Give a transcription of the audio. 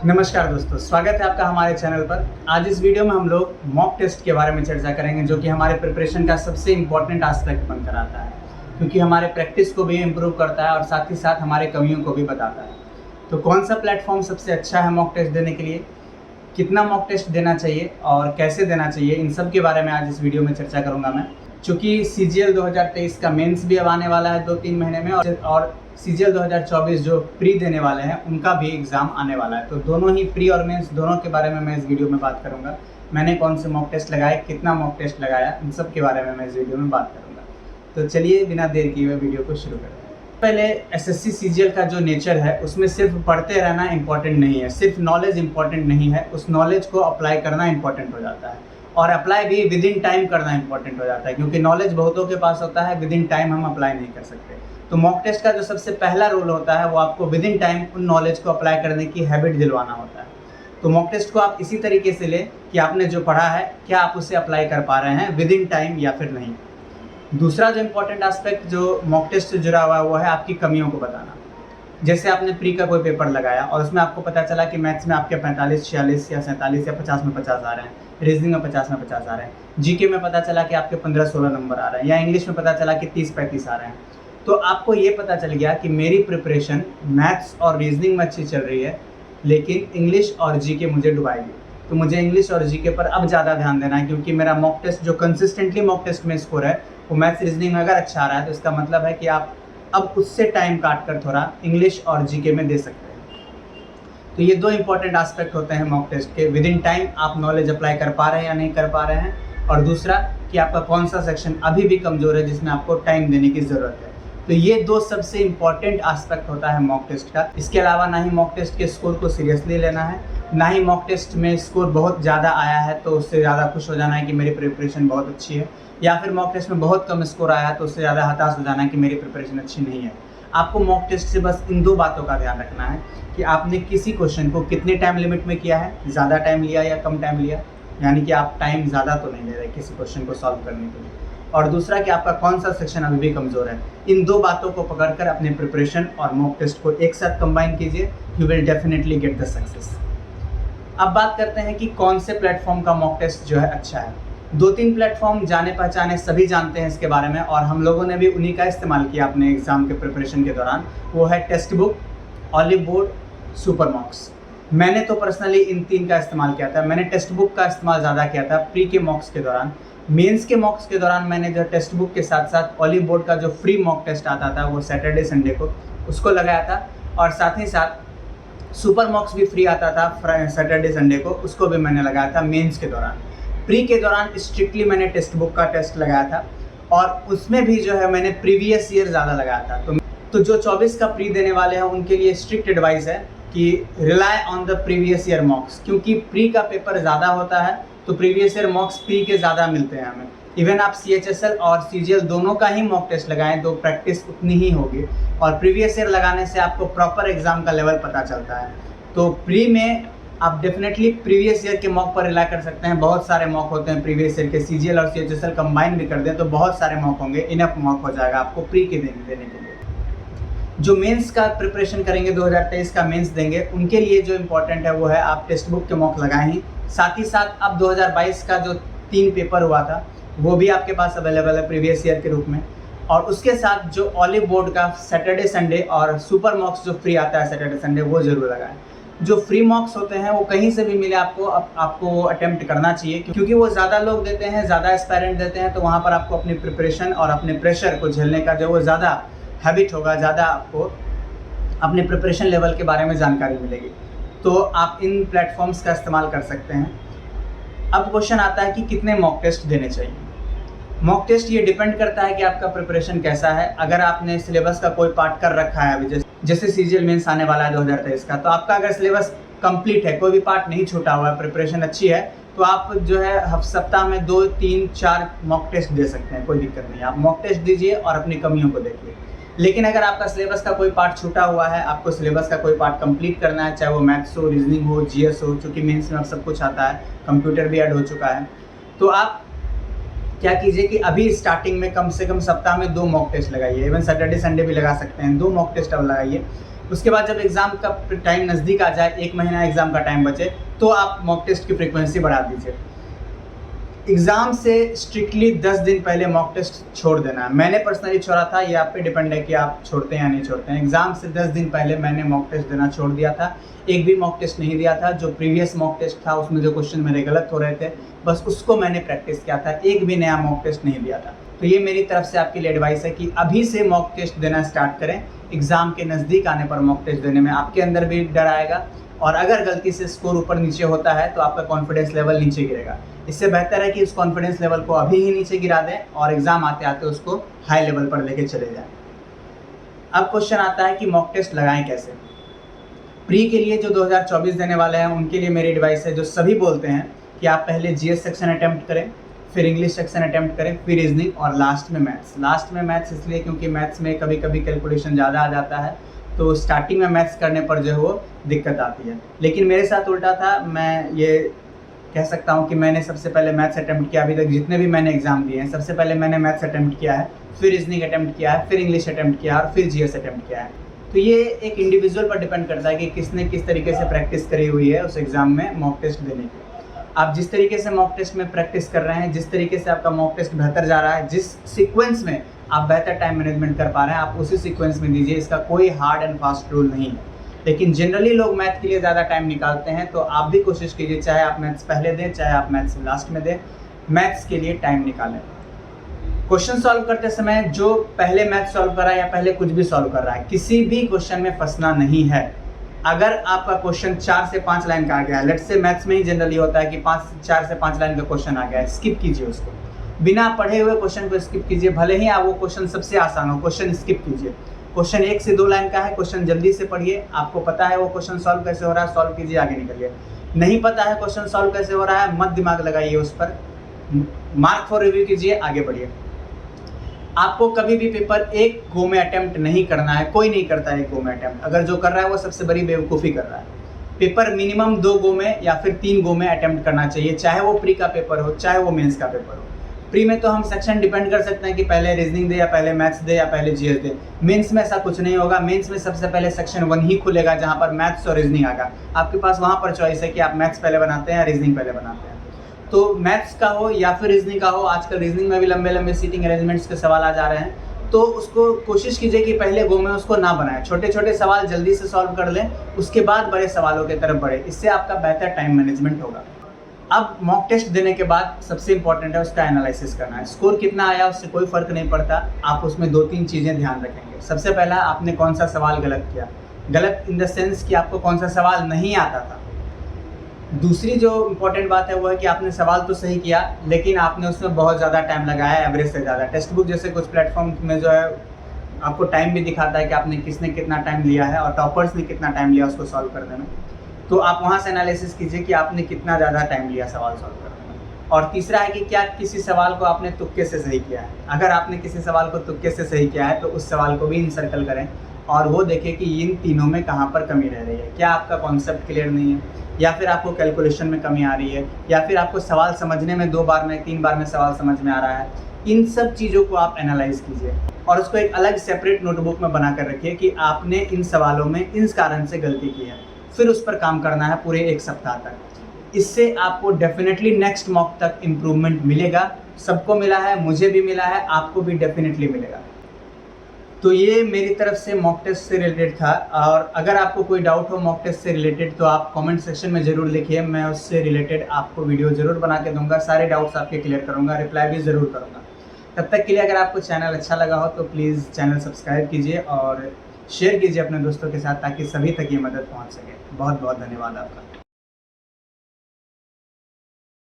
नमस्कार दोस्तों, स्वागत है आपका हमारे चैनल पर। आज इस वीडियो में हम लोग मॉक टेस्ट के बारे में चर्चा करेंगे, जो कि हमारे प्रिपरेशन का सबसे इम्पोर्टेंट एस्पेक्ट बनकर आता है, क्योंकि हमारे प्रैक्टिस को भी इम्प्रूव करता है और साथ ही साथ हमारे कमियों को भी बताता है। तो कौन सा प्लेटफॉर्म सबसे अच्छा है मॉक टेस्ट देने के लिए, कितना मॉक टेस्ट देना चाहिए और कैसे देना चाहिए, इन सब के बारे में आज इस वीडियो में चर्चा करूँगा मैं। चूँकि CGL 2023 का मेंस भी अब आने वाला है 2-3 महीने में, और CGL 2024 जो प्री देने वाले हैं उनका भी एग्ज़ाम आने वाला है। तो दोनों ही प्री और मेंस दोनों के बारे में मैं इस वीडियो में बात करूंगा। मैंने कौन से मॉक टेस्ट लगाए, कितना मॉक टेस्ट लगाया, इन सब के बारे में मैं इस वीडियो में बात करूंगा। तो चलिए बिना देर किए हुए वीडियो को शुरू करते हैं। पहले SSC CGL का जो नेचर है उसमें सिर्फ पढ़ते रहना इंपॉर्टेंट नहीं है, सिर्फ नॉलेज इंपॉर्टेंट नहीं है, उस नॉलेज को अप्लाई करना इंपॉर्टेंट हो जाता है, और अप्लाई भी विद इन टाइम करना इंपॉर्टेंट हो जाता है, क्योंकि नॉलेज बहुतों के पास होता है, विद इन टाइम हम अप्लाई नहीं कर सकते। तो मॉक टेस्ट का जो सबसे पहला रोल होता है वो आपको विद इन टाइम उन नॉलेज को अप्लाई करने की हैबिट दिलवाना होता है। तो मॉक टेस्ट को आप इसी तरीके से लें कि आपने जो पढ़ा है क्या आप उसे अप्लाई कर पा रहे हैं विद इन टाइम या फिर नहीं। दूसरा जो इम्पोर्टेंट एस्पेक्ट जो मॉक टेस्ट से जुड़ा हुआ है वो है आपकी कमियों को बताना। जैसे आपने प्री का कोई पेपर लगाया और उसमें आपको पता चला कि मैथ्स में आपके 45, 46 या 47 या 50 में 50 आ रहे हैं, रीजनिंग में 50 में 50 आ रहे हैं, जीके में पता चला कि आपके 15-16 नंबर आ रहे हैं, या इंग्लिश में पता चला कि 30-35 आ रहे हैं। तो आपको ये पता चल गया कि मेरी प्रिपरेशन मैथ्स और रीजनिंग में अच्छी चल रही है, लेकिन इंग्लिश और जीके मुझे डुबाएगी। तो मुझे इंग्लिश और जीके पर अब ज़्यादा ध्यान देना है, क्योंकि मेरा मॉक टेस्ट जो कंसिस्टेंटली मॉक टेस्ट में स्कोर है वो मैथ्स रीजनिंग में अगर अच्छा आ रहा है तो इसका मतलब है कि आप अब उससे टाइम काट कर थोड़ा इंग्लिश और जीके में दे सकते हैं। तो ये दो इंपॉर्टेंट एस्पेक्ट होते हैं मॉक टेस्ट के, विद इन टाइम आप नॉलेज अप्लाई कर पा रहे हैं या नहीं कर पा रहे हैं, और दूसरा कि आपका कौन सा सेक्शन अभी भी कमज़ोर है जिसमें आपको टाइम देने की ज़रूरत है। तो ये दो सबसे इम्पॉर्टेंट एस्पेक्ट होता है मॉक टेस्ट का। इसके अलावा ना ही मॉक टेस्ट के स्कोर को सीरियसली लेना है, ना ही मॉक टेस्ट में स्कोर बहुत ज़्यादा आया है तो उससे ज़्यादा खुश हो जाना है कि मेरी प्रिपरेशन बहुत अच्छी है, या फिर मॉक टेस्ट में बहुत कम स्कोर आया है तो उससे ज़्यादा हताश हो जाना है कि मेरी प्रिपरेशन अच्छी नहीं है। आपको मॉक टेस्ट से बस इन दो बातों का ध्यान रखना है कि आपने किसी क्वेश्चन को कितने टाइम लिमिट में किया है, ज़्यादा टाइम लिया या कम टाइम लिया, यानी कि आप टाइम ज़्यादा तो नहीं ले रहे किसी क्वेश्चन को सॉल्व करने के लिए, और दूसरा कि आपका कौन सा सेक्शन अभी भी कमज़ोर है। इन दो बातों को पकड़कर अपने प्रिपरेशन और मॉक टेस्ट को एक साथ कंबाइन कीजिए, you will definitely get the success. अब बात करते हैं कि कौन से प्लेटफॉर्म का मॉक टेस्ट जो है अच्छा है। 2-3 प्लेटफॉर्म जाने पहचाने सभी जानते हैं इसके बारे में, और हम लोगों ने भी उन्हीं का इस्तेमाल किया अपने एग्ज़ाम के प्रिपरेशन के दौरान। वो है text book, olive board, super मॉक्स। मैंने तो पर्सनली इन 3 का इस्तेमाल किया था। मैंने टेक्स्ट बुक का इस्तेमाल ज़्यादा किया था प्री के मॉक्स के दौरान। मेंस के मॉक्स के दौरान मैंने जो टेक्स्ट बुक के साथ साथ ऑलिव बोर्ड का जो फ्री मॉक टेस्ट आता था वो सैटरडे संडे को, उसको लगाया था, और साथ ही साथ सुपर मॉक्स भी फ्री आता था सैटरडे संडे को, उसको भी मैंने लगाया था मेंस के दौरान। प्री के दौरान स्ट्रिक्टली मैंने टेक्स्ट बुक का टेस्ट लगाया था, और उसमें भी जो है मैंने प्रीवियस ईयर ज़्यादा लगाया था। तो जो 24 का प्री देने वाले हैं उनके लिए स्ट्रिक्ट एडवाइस है कि rely on the previous year मॉक्स, क्योंकि प्री का पेपर ज़्यादा होता है तो प्रीवियस ईयर मॉक्स प्री के ज़्यादा मिलते हैं हमें। इवन आप CHSL और CGL दोनों का ही मॉक टेस्ट लगाएं तो प्रैक्टिस उतनी ही होगी, और प्रीवियस ईयर लगाने से आपको प्रॉपर एग्ज़ाम का लेवल पता चलता है। तो प्री में आप डेफिनेटली प्रीवियस ईयर के मॉक पर रिलाई कर सकते हैं। बहुत सारे मॉक होते हैं प्रीवियस ईयर के, CGL और CHSL कंबाइन भी कर दें तो बहुत सारे मॉक होंगे, इनफ मॉक हो जाएगा आपको प्री के देने के लिए। जो मेंस का प्रिपरेशन करेंगे, 2023 का मेंस देंगे, उनके लिए जो इम्पोर्टेंट है वो है आप टेक्स्ट बुक के मॉक लगाएं ही, साथ ही साथ अब 2022 का जो 3 पेपर हुआ था वो भी आपके पास अवेलेबल है प्रीवियस ईयर के रूप में, और उसके साथ जो ऑलिव बोर्ड का सैटरडे संडे और सुपर मॉक्स जो फ्री आता है सैटरडे संडे वो ज़रूर लगाएं। जो फ्री मॉक्स होते हैं वो कहीं से भी मिले आपको वो अटेम्प्ट करना चाहिए, क्योंकि वो ज़्यादा लोग देते हैं, ज़्यादा एस्पायरेंट देते हैं, तो वहाँ पर आपको अपनी प्रिपरेशन और अपने प्रेशर को झेलने का जो वो ज़्यादा हैबिट होगा, ज़्यादा आपको अपने प्रिपरेशन लेवल के बारे में जानकारी मिलेगी। तो आप इन प्लेटफॉर्म्स का इस्तेमाल कर सकते हैं। अब क्वेश्चन आता है कि कितने मॉक टेस्ट देने चाहिए। मॉक टेस्ट ये डिपेंड करता है कि आपका प्रिपरेशन कैसा है। अगर आपने सिलेबस का कोई पार्ट कर रखा है, अभी जैसे CGL मेंस आने वाला है 2023 का, तो आपका अगर सिलेबस कंप्लीट है, कोई भी पार्ट नहीं छूटा हुआ है, प्रिपरेशन अच्छी है, तो आप जो है सप्ताह में 2, 3, 4 मॉक टेस्ट दे सकते हैं, कोई दिक्कत नहीं। आप मॉक टेस्ट दीजिए और अपनी कमियों को देखिए। लेकिन अगर आपका सिलेबस का कोई पार्ट छूटा हुआ है, आपको सिलेबस का कोई पार्ट कंप्लीट करना है, चाहे वो मैथ्स हो, रीजनिंग हो, GS हो, चूँकि मेंस में अब सब कुछ आता है, कंप्यूटर भी ऐड हो चुका है, तो आप क्या कीजिए कि अभी स्टार्टिंग में कम से कम सप्ताह में 2 मॉक टेस्ट लगाइए। इवन सैटरडे संडे भी लगा सकते हैं, 2 मॉक टेस्ट अब लगाइए। उसके बाद जब एग्ज़ाम का टाइम नज़दीक आ जाए, 1 महीना एग्ज़ाम का टाइम बचे, तो आप मॉक टेस्ट की फ्रीक्वेंसी बढ़ा दीजिए। एग्ज़ाम से स्ट्रिक्टली 10 दिन पहले मॉक टेस्ट छोड़ देना है। मैंने पर्सनली छोड़ा था, ये आप पे डिपेंड है कि आप छोड़ते हैं या नहीं छोड़ते हैं। एग्ज़ाम से 10 दिन पहले मैंने मॉक टेस्ट देना छोड़ दिया था। एक भी मॉक टेस्ट नहीं दिया था। जो प्रीवियस मॉक टेस्ट था उसमें जो क्वेश्चन मेरे गलत हो रहे थे, बस उसको मैंने प्रैक्टिस किया था। एक भी नया मॉक टेस्ट नहीं दिया था। तो ये मेरी तरफ से आपके लिए एडवाइस है कि अभी से मॉक टेस्ट देना स्टार्ट करें। एग्ज़ाम के नज़दीक आने पर मॉक टेस्ट देने में आपके अंदर भी डर आएगा, और अगर गलती से स्कोर ऊपर नीचे होता है तो आपका कॉन्फिडेंस लेवल नीचे गिरेगा। इससे बेहतर है कि उस कॉन्फिडेंस लेवल को अभी ही नीचे गिरा दें और एग्ज़ाम आते आते उसको हाई लेवल पर लेके चले जाएं। अब क्वेश्चन आता है कि मॉक टेस्ट लगाएं कैसे। प्री के लिए जो 2024 देने वाले हैं उनके लिए मेरी एडवाइस है, जो सभी बोलते हैं कि आप पहले जीएस सेक्शन अटैम्प्ट करें, फिर इंग्लिश सेक्शन अटैम्प्ट करें, फिर रीजनिंग और लास्ट में मैथ्स। लास्ट में मैथ्स इसलिए क्योंकि मैथ्स में कभी कभी कैलकुलेशन ज़्यादा आ जाता है, तो स्टार्टिंग में मैथ्स करने पर जो है वो दिक्कत आती है। लेकिन मेरे साथ उल्टा था। मैं ये कह सकता हूँ कि मैंने सबसे पहले मैथ्स अटैम्प्ट किया। अभी तक जितने भी मैंने एग्जाम दिए हैं, सबसे पहले मैंने मैथ्स अटैम्प्ट किया है, फिर रीजनिंग अटैम्प्ट किया है, फिर इंग्लिश अटैम्प्ट किया है और फिर जीएस अटैम्प्ट किया है। तो ये एक इंडिविजुअल पर डिपेंड करता है कि किसने किस तरीके से प्रैक्टिस करी हुई है उस एग्ज़ाम में मॉक टेस्ट देने की। आप जिस तरीके से मॉक टेस्ट में प्रैक्टिस कर रहे हैं, जिस तरीके से आपका मॉक टेस्ट बेहतर जा रहा है, जिस सीक्वेंस में आप बेहतर टाइम मैनेजमेंट कर पा रहे हैं, आप उसी सीक्वेंस में दीजिए। इसका कोई हार्ड एंड फास्ट रूल नहीं है। लेकिन जनरली लोग मैथ के लिए ज़्यादा टाइम निकालते हैं, तो आप भी कोशिश कीजिए, चाहे आप मैथ्स पहले दें, चाहे आप मैथ्स लास्ट में दें, मैथ्स के लिए टाइम निकालें। क्वेश्चन सॉल्व करते समय जो पहले मैथ सॉल्व कर रहा है या पहले कुछ भी सॉल्व कर रहा है, किसी भी क्वेश्चन में फंसना नहीं है। अगर आपका क्वेश्चन 4 से 5 लाइन का आ गया है, लेट्स से मैथ्स में ही जनरली होता है कि 4 से 5 लाइन का क्वेश्चन आ गया है, स्किप कीजिए उसको। बिना पढ़े हुए क्वेश्चन को स्किप कीजिए, भले ही आप वो क्वेश्चन सबसे आसान हो, क्वेश्चन स्किप कीजिए। क्वेश्चन 1 से 2 लाइन का है, क्वेश्चन जल्दी से पढ़िए। आपको पता है वो क्वेश्चन सॉल्व कैसे हो रहा है, सॉल्व कीजिए, आगे निकलिए। नहीं पता है क्वेश्चन सॉल्व कैसे हो रहा है, मत दिमाग लगाइए उस पर, मार्क फॉर रिव्यू कीजिए, आगे बढ़िए। आपको कभी भी पेपर एक गो में अटेम्प्ट नहीं करना है। कोई नहीं करता है एक गो में अटेम्प्ट। अगर जो कर रहा है वो सबसे बड़ी बेवकूफ़ी कर रहा है। पेपर मिनिमम 2 गो में या फिर 3 गो में अटेम्प्ट करना चाहिए, चाहे वो प्री का पेपर हो, चाहे वो मेंस का पेपर हो। प्री में तो हम सेक्शन डिपेंड कर सकते हैं कि पहले रीजनिंग दे या पहले मैथ्स दे या पहले जीएस दे। मेंस में ऐसा कुछ नहीं होगा। मेंस में सबसे पहले सेक्शन 1 ही खुलेगा, जहाँ पर मैथ्स और रीजनिंग आएगा। आपके पास वहाँ पर चॉइस है कि आप मैथ्स पहले बनाते हैं या रीजनिंग पहले बनाते हैं। तो मैथ्स का हो या फिर रीजनिंग का हो, आजकल रीजनिंग में भी लंबे लंबे सीटिंग अरेंजमेंट्स के सवाल आ जा रहे हैं, तो उसको कोशिश कीजिए कि पहले गो में उसको ना बनाएं। छोटे छोटे सवाल जल्दी से सॉल्व कर लें, उसके बाद बड़े सवालों की तरफ बढ़े। इससे आपका बेहतर टाइम मैनेजमेंट होगा। अब मॉक टेस्ट देने के बाद सबसे इंपॉर्टेंट है उसका एनालिसिस करना है। स्कोर कितना आया उससे कोई फ़र्क नहीं पड़ता, आप उसमें 2-3 चीज़ें ध्यान रखेंगे। सबसे पहला, आपने कौन सा सवाल गलत किया। गलत इन द सेंस कि आपको कौन सा सवाल नहीं आता था। दूसरी जो इम्पोर्टेंट बात है वो है कि आपने सवाल तो सही किया, लेकिन आपने उसमें बहुत ज़्यादा टाइम लगाया, एवरेज से ज़्यादा। टेक्स्ट बुक जैसे कुछ प्लेटफॉर्म में जो है आपको टाइम भी दिखाता है कि आपने किसने कितना टाइम लिया है और टॉपर्स ने कितना टाइम लिया उसको सॉल्व करने में। तो आप वहाँ से एनालिसिस कीजिए कि आपने कितना ज़्यादा टाइम लिया सवाल सॉल्व करने में। और तीसरा है कि क्या किसी सवाल को आपने तुक्के से सही किया है। अगर आपने किसी सवाल को तुक्के से सही किया है तो उस सवाल को भी इनसर्कल करें और वो देखें कि इन तीनों में कहाँ पर कमी रह रही है। क्या आपका कॉन्सेप्ट क्लियर नहीं है, या फिर आपको कैलकुलेशन में कमी आ रही है, या फिर आपको सवाल समझने में 2 बार में 3 बार में सवाल समझ में आ रहा है। इन सब चीज़ों को आप एनालाइज कीजिए और उसको एक अलग सेपरेट नोटबुक में बना कर रखिए कि आपने इन सवालों में इन कारण से गलती की है। फिर उस पर काम करना है पूरे 1 सप्ताह तक। इससे आपको डेफिनेटली नेक्स्ट मॉक तक इम्प्रूवमेंट मिलेगा। सबको मिला है, मुझे भी मिला है, आपको भी डेफिनेटली मिलेगा। तो ये मेरी तरफ से मॉक टेस्ट से रिलेटेड था। और अगर आपको कोई डाउट हो मॉक टेस्ट से रिलेटेड तो आप कमेंट सेक्शन में ज़रूर लिखिए, मैं उससे रिलेटेड आपको वीडियो ज़रूर बना के दूंगा। सारे डाउट्स आपके क्लियर करूंगा, रिप्लाई भी ज़रूर करूंगा। तब तक के लिए अगर आपको चैनल अच्छा लगा हो तो प्लीज़ चैनल सब्सक्राइब कीजिए और शेयर कीजिए अपने दोस्तों के साथ, ताकि सभी तक ये मदद पहुँच सके। बहुत बहुत धन्यवाद आपका।